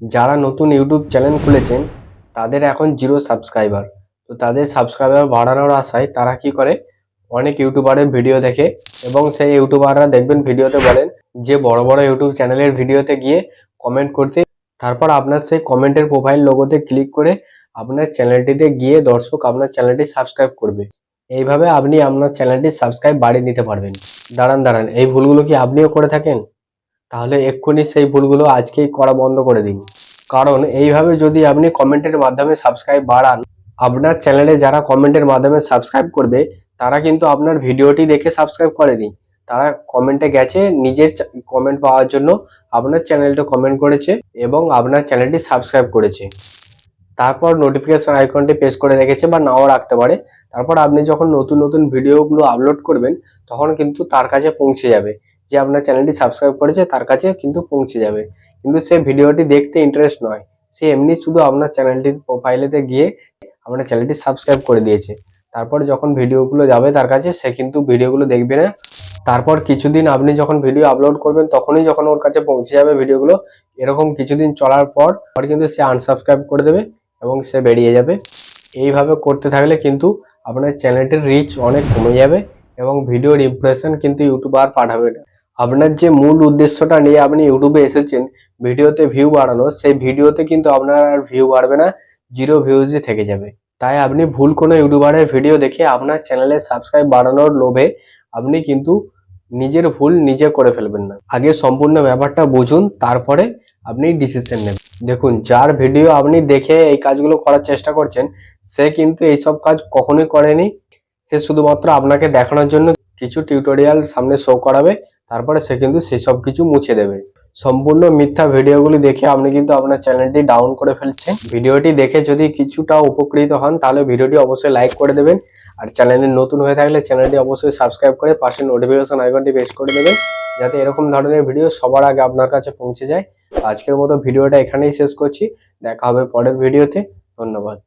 যারা নতুন YouTube channel খুলেছেন তাদের এখন 0 সাবস্ক্রাইবার। তো তাদের সাবস্ক্রাইবার বাড়ানোর আশায় তারা কি করে, অনেক ইউটিউবারের ভিডিও দেখে এবং সেই ইউটিউবাররা দেখবেন ভিডিওতে বলেন যে বড় বড় ইউটিউব চ্যানেলের ভিডিওতে গিয়ে কমেন্ট করতে, তারপর আপনার সেই কমেন্টের প্রোফাইল লোগোতে ক্লিক করে আপনার চ্যানেলটিতে গিয়ে দর্শক আপনার চ্যানেলটি সাবস্ক্রাইব করবে। এইভাবে আপনি আপনার চ্যানেলটি সাবস্ক্রাইব বাড়িয়ে নিতে পারবেন। দাঁড়ান, এই ভুলগুলো কি আপনিও করে থাকেন? তাহলে এক্ষুনি সেই ভুলগুলো আজকেই করা বন্ধ করে দিন। কারণ এইভাবে যদি আপনি কমেন্টের মাধ্যমে সাবস্ক্রাইব বাড়ান, আপনার চ্যানেলে যারা কমেন্টের মাধ্যমে সাবস্ক্রাইব করবে তারা কিন্তু আপনার ভিডিওটি দেখে সাবস্ক্রাইব করেনি, তারা কমেন্টে গেছে নিজের কমেন্ট পাওয়ার জন্য, আপনার চ্যানেলটা কমেন্ট করেছে এবং আপনার চ্যানেলটি সাবস্ক্রাইব করেছে। তারপর নোটিফিকেশন আইকনটি প্রেস করে রেখেছে বা নাও রাখতে পারে। তারপর আপনি যখন নতুন নতুন ভিডিওগুলো আপলোড করবেন তখন কিন্তু তার কাছে পৌঁছে যাবে, যে আপনার চ্যানেলটি সাবস্ক্রাইব করেছে তার কাছে কিন্তু পৌঁছে যাবে। কিন্তু সে ভিডিওটি দেখতে ইন্টারেস্ট নয়, সে এমনি শুধু আপনার চ্যানেলটির প্রোফাইলেতে গিয়ে আপনার চ্যানেলটি সাবস্ক্রাইব করে দিয়েছে। তারপর যখন ভিডিওগুলো যাবে তার কাছে, সে কিন্তু ভিডিওগুলো দেখবে না। তারপর কিছুদিন আপনি যখন ভিডিও আপলোড করবেন তখনই যখন ওর কাছে পৌঁছে যাবে ভিডিওগুলো, এরকম কিছুদিন চলার পর কিন্তু সে আনসাবস্ক্রাইব করে দেবে এবং সে বেরিয়ে যাবে। এইভাবে করতে থাকলে কিন্তু আপনার চ্যানেলটির রিচ অনেক কমে যাবে এবং ভিডিওর ইমপ্রেশন কিন্তু ইউটিউব আর পাঠাবে না। আপনার যে মূল উদ্দেশ্যটা নিয়ে আপনি ইউটিউবে এসেছেন ভিডিওতে ভিউ বাড়ানো, সেই ভিডিওতে কিন্তু আপনার আর ভিউ বাড়বে না, 0 ভিউজই থেকে যাবে। তাই আপনি ভুল কোনো ইউটিউবারের ভিডিও দেখে আপনার চ্যানেলে সাবস্ক্রাইব বাড়ানোর লোভে আপনি কিন্তু নিজের ভুল নিজে করে ফেলবেন না। আগে সম্পূর্ণ ব্যাপারটা বুঝুন, তারপরে আপনি ডিসিশন নেবেন। দেখুন, যার ভিডিও আপনি দেখে এই কাজগুলো করার চেষ্টা করছেন সে কিন্তু এইসব কাজ কখনোই করেনি। সে শুধুমাত্র আপনাকে দেখানোর জন্য কিছু টিউটোরিয়াল সামনে শো করাবে, তারপরে সে কিন্তু সেসব কিছু মুছে দেবে। সম্পূর্ণ মিথ্যা ভিডিওগুলি দেখে আপনি কিন্তু আপনার চ্যানেলটি ডাউন করে ফেলছেন। ভিডিওটি দেখে যদি কিছুটা উপকৃত হন তাহলে ভিডিওটি অবশ্যই লাইক করে দেবেন, আর চ্যানেলে নতুন হয়ে থাকলে চ্যানেলটি অবশ্যই সাবস্ক্রাইব করে পাশে নোটিফিকেশন আইকনটি প্রেস করে দেবেন, যাতে এরকম ধরনের ভিডিও সবার আগে আপনার কাছে পৌঁছে যায়। আজকের মতো ভিডিওটা এখানেই শেষ করছি, দেখা হবে পরের ভিডিওতে। ধন্যবাদ।